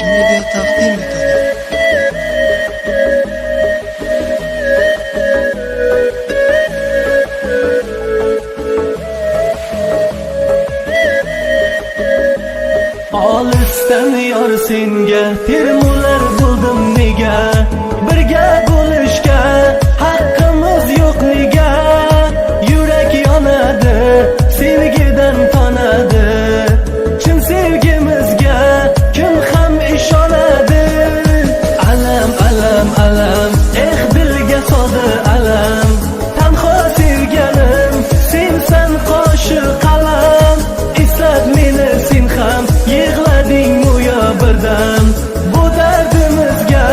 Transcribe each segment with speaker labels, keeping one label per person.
Speaker 1: Media taqdim etadi.
Speaker 2: Olisdan yor senga termular bo'ldim nega, birga bo'lishga haqqimiz yo'q nega, yurak yonadi sevgidan tonadi, chin sevgimizga kim ham ishonadi. Alam alam alam dilga soldi alam, tanho sevganim sensan qoshi qalam, eslab meni sen ham yig'ladingmi yo birdan, bu dardimizga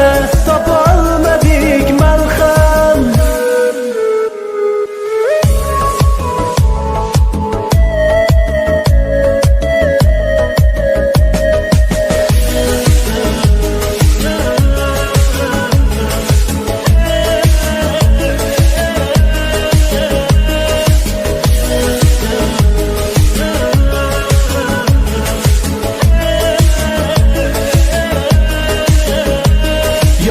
Speaker 2: topolmadik malham.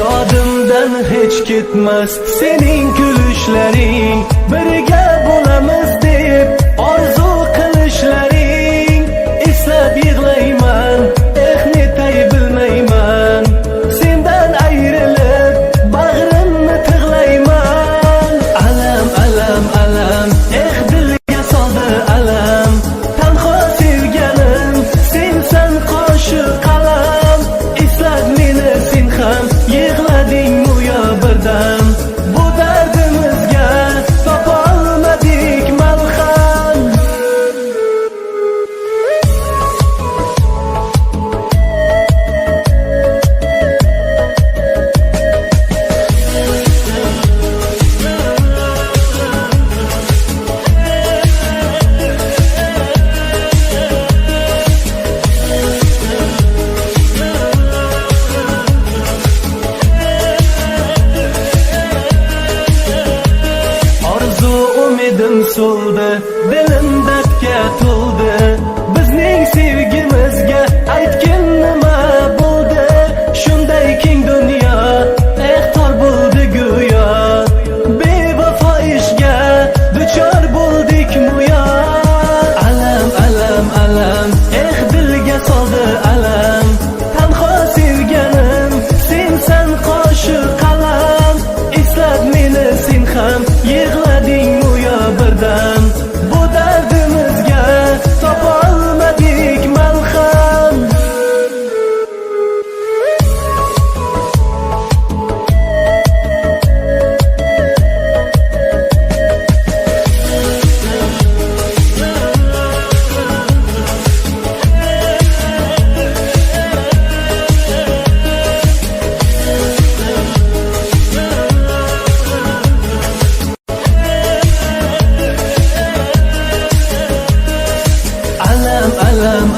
Speaker 2: Yodimdan hech ketmas sening kulishlaring, birga bo'lamiz deb orzu qilishlaring, eslab yig'layman netay bilmayman, sendan ayrilib bag'rimni tig'layman. Alam alam alam dilga soldi alam, tanho sevganim sensan qoshi qalam, eslab meni sen ham yig'ladingmi yo birdan, bu dardimizga topolmadik malham. Orzu umidim so'ldi, dilim dardga to'ldi, bizning sevgimizga aytgin nima bo'ldi, shunday keng dunyo tor bo'ldi go'yo, bevafo ishga duchor bo'ldik muyo. Alam alam alam dilga soldi alam, tanho sevganim sensan qoshi qalam, eslab meni sen ham yig'ladingmi yo birdan, bu dardimizga topolmadik malham. Alam